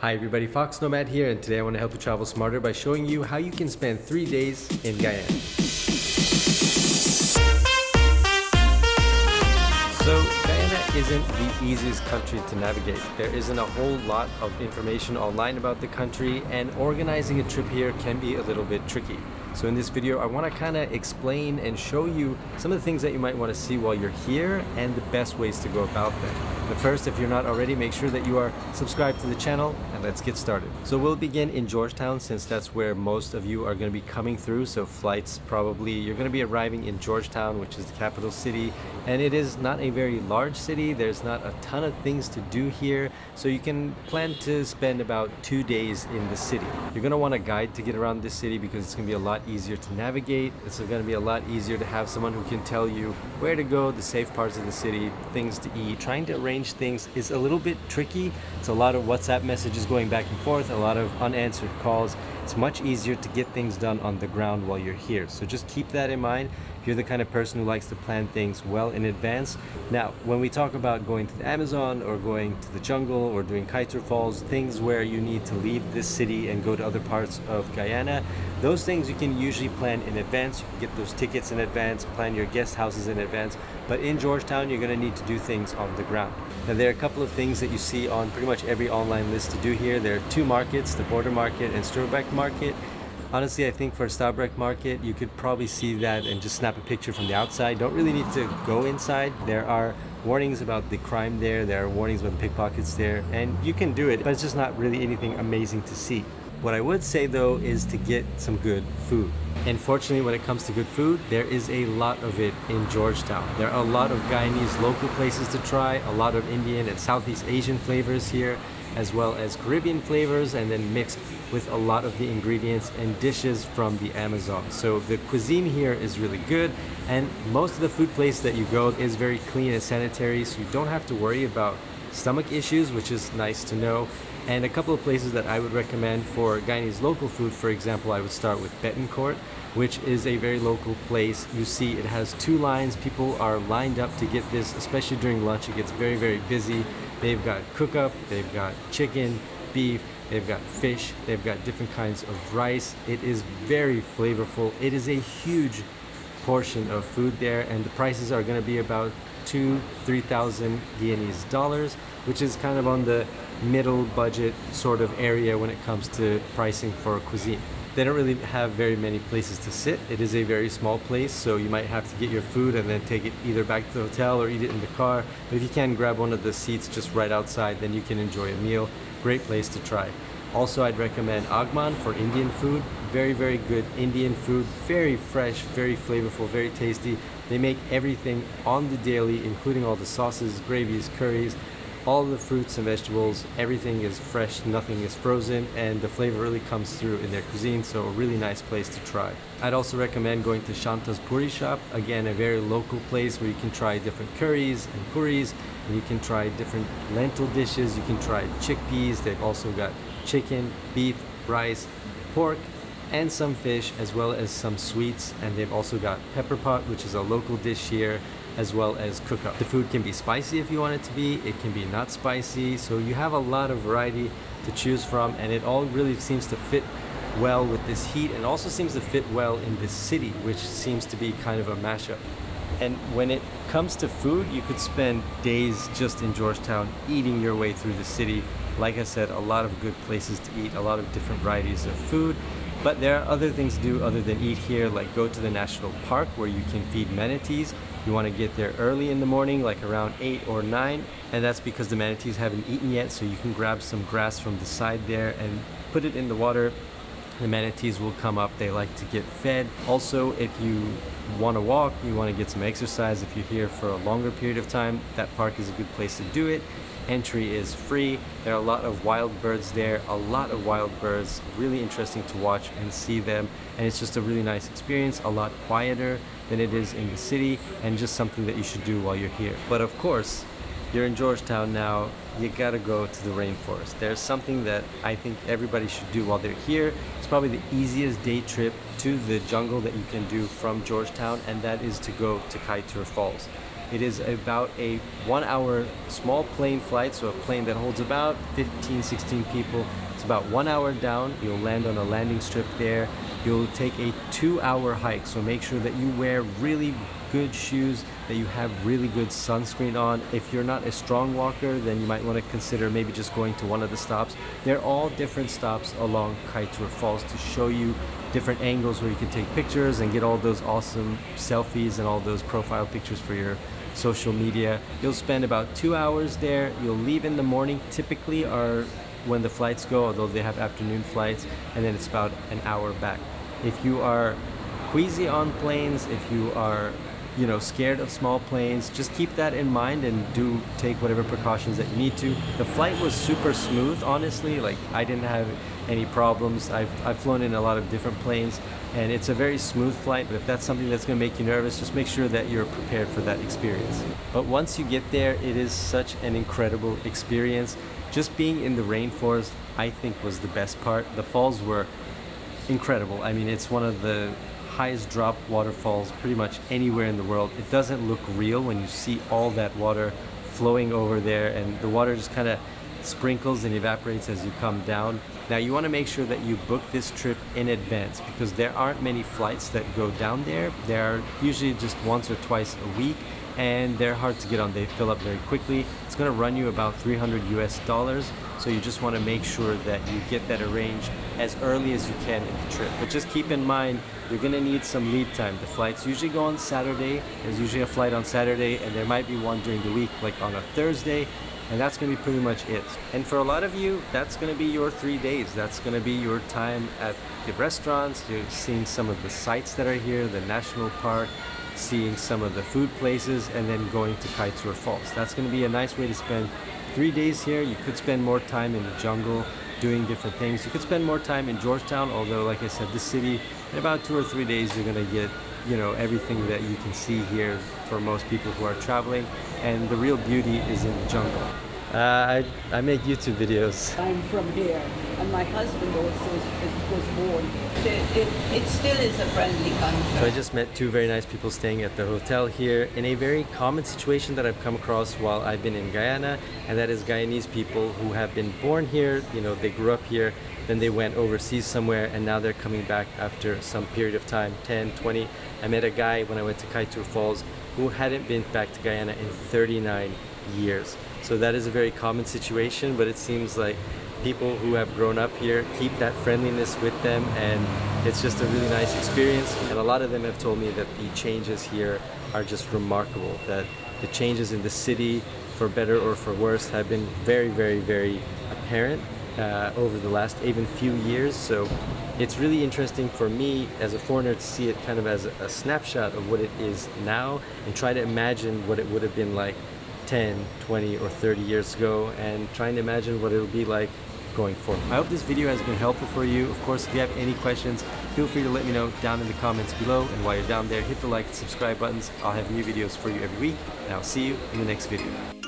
Hi everybody, foXnoMad here, and today I want to help you travel smarter by showing you how you can spend 3 days in Guyana. So Guyana isn't the easiest country to navigate. There isn't a whole lot of information online about the country, and organizing a trip here can be a little bit tricky. So in this video, I want to kind of explain and show you some of the things that you might want to see while you're here and the best ways to go about them. But first, if you're not already, make sure that you are subscribed to the channel, and let's get started. So we'll begin in Georgetown, since that's where most of you are going to be coming through. So flights, probably, you're going to be arriving in Georgetown, which is the capital city, and it is not a very large city. There's not a ton of things to do here, so you can plan to spend about 2 days in the city. You're going to want a guide to get around this city because it's going to be a lot easier to navigate. It's going to be a lot easier to have someone who can tell you where to go, the safe parts of the city, things to eat. Trying to arrange things is a little bit tricky. It's a lot of WhatsApp messages going back and forth, a lot of unanswered calls. It's much easier to get things done on the ground while you're here. So just keep that in mind if you're the kind of person who likes to plan things well in advance. Now, when we talk about going to the Amazon or going to the jungle or doing Kaitor Falls, things where you need to leave this city and go to other parts of Guyana, those things you can usually plan in advance. You can get those tickets in advance, plan your guest houses in advance. But in Georgetown, you're going to need to do things on the ground. Now, there are a couple of things that you see on pretty much every online list to do here. There are two markets, the border market and Sturbeck market. Honestly, I think for Sturbeck market, you could probably see that and just snap a picture from the outside. Don't really need to go inside. There are warnings about the crime there. There are warnings about the pickpockets there, and you can do it, but it's just not really anything amazing to see. What I would say though is to get some good food. And fortunately, when it comes to good food, there is a lot of it in Georgetown. There are a lot of Guyanese local places to try, a lot of Indian and Southeast Asian flavors here, as well as Caribbean flavors, and then mixed with a lot of the ingredients and dishes from the Amazon. So the cuisine here is really good, and most of the food place that you go is very clean and sanitary, so you don't have to worry about stomach issues, which is nice to know. And a couple of places that I would recommend for Guyanese local food, for example, I would start with Betancourt, which is a very local place. You see it has 2 lines. People are lined up to get this, especially during lunch. It gets very, very busy. They've got cook-up, they've got chicken, beef, they've got fish, they've got different kinds of rice. It is very flavorful. It is a huge portion of food there, and the prices are going to be about 2,000-3,000 Guyanese dollars, which is kind of on the middle budget sort of area when it comes to pricing for cuisine. They don't really have very many places to sit. It is a very small place, so you might have to get your food and then take it either back to the hotel or eat it in the car. But if you can grab one of the seats just right outside, then you can enjoy a meal. Great place to try. Also, I'd recommend Agman for Indian food. Very, very good Indian food. Very fresh, very flavorful, very tasty. They make everything on the daily, including all the sauces, gravies, curries, all the fruits and vegetables. Everything is fresh, nothing is frozen, and the flavor really comes through in their cuisine, so a really nice place to try. I'd also recommend going to Shanta's Puri Shop. Again, a very local place where you can try different curries and puris, and you can try different lentil dishes. You can try chickpeas. They've also got chicken, beef, rice, pork, and some fish, as well as some sweets. And they've also got pepper pot, which is a local dish here, as well as cook-up. The food can be spicy if you want it to be. It can be not spicy. So you have a lot of variety to choose from, and it all really seems to fit well with this heat, and also seems to fit well in this city, which seems to be kind of a mashup. And when it comes to food, you could spend days just in Georgetown eating your way through the city. Like I said, a lot of good places to eat, a lot of different varieties of food. But there are other things to do other than eat here, like go to the national park where you can feed manatees. You want to get there early in the morning, like around 8 or 9, and that's because the manatees haven't eaten yet, so you can grab some grass from the side there and put it in the water. The manatees will come up. They like to get fed. Also, if you want to walk, you want to get some exercise, if you're here for a longer period of time, that park is a good place to do it. Entry is free. There are a lot of wild birds there, a lot of wild birds, really interesting to watch and see them, and it's just a really nice experience, a lot quieter than it is in the city, and just something that you should do while you're here. But of course, you're in Georgetown now, you gotta go to the rainforest. There's something that I think everybody should do while they're here. It's probably the easiest day trip to the jungle that you can do from Georgetown, and that is to go to Kaitor Falls. It is about a 1-hour small plane flight, so a plane that holds about 15, 16 people. It's about 1 hour down. You'll land on a landing strip there. You'll take a 2-hour hike, so make sure that you wear really good shoes, that you have really good sunscreen on. If you're not a strong walker, then you might want to consider maybe just going to one of the stops. They're all different stops along Kaieteur Falls to show you different angles where you can take pictures and get all those awesome selfies and all those profile pictures for your social media. You'll spend about 2 hours there. You'll leave in the morning, typically, or when the flights go, although they have afternoon flights, and then it's about an hour back. If you are queasy on planes, if you are scared of small planes, just keep that in mind and do take whatever precautions that you need to. The flight was super smooth, honestly. Like, I didn't have any problems. I've flown in a lot of different planes, and it's a very smooth flight. But if that's something that's going to make you nervous, just make sure that you're prepared for that experience. But once you get there, it is such an incredible experience. Just being in the rainforest, I think, was the best part. The falls were incredible. I mean, it's one of the highest drop waterfalls pretty much anywhere in the world. It doesn't look real when you see all that water flowing over there, and the water just kind of sprinkles and evaporates as you come down. Now, you want to make sure that you book this trip in advance, because there aren't many flights that go down there. There are usually just once or twice a week, and they're hard to get on. They fill up very quickly. It's going to run you about $300 US, so you just want to make sure that you get that arranged as early as you can in the trip. But just keep in mind, you're going to need some lead time. The flights usually go on Saturday. There's usually a flight on Saturday, and there might be one during the week, like on a Thursday, and that's going to be pretty much it. And for a lot of you, that's going to be your 3 days. That's going to be your time at the restaurants. You're seeing some of the sites that are here, the national park, seeing some of the food places, and then going to Kaieteur Falls. That's going to be a nice way to spend 3 days here. You could spend more time in the jungle doing different things. You could spend more time in Georgetown, although, like I said, this city, in about 2 or 3 days, you're going to get everything that you can see here for most people who are traveling, and the real beauty is in the jungle. I make YouTube videos. I'm from here, and my husband also was born here. It still is a friendly country. So I just met two very nice people staying at the hotel here in a very common situation that I've come across while I've been in Guyana, and that is Guyanese people who have been born here. They grew up here, then they went overseas somewhere, and now they're coming back after some period of time, 10, 20. I met a guy when I went to Kaieteur Falls who hadn't been back to Guyana in 39 years. So that is a very common situation, but it seems like people who have grown up here keep that friendliness with them, and it's just a really nice experience. And a lot of them have told me that the changes here are just remarkable, that the changes in the city, for better or for worse, have been very, very, very apparent over the last even few years. So it's really interesting for me as a foreigner to see it kind of as a snapshot of what it is now, and try to imagine what it would have been like 10, 20, or 30 years ago, and trying to imagine what it'll be like going forward. I hope this video has been helpful for you. Of course, if you have any questions, feel free to let me know down in the comments below, and while you're down there, hit the like and subscribe buttons. I'll have new videos for you every week, and I'll see you in the next video.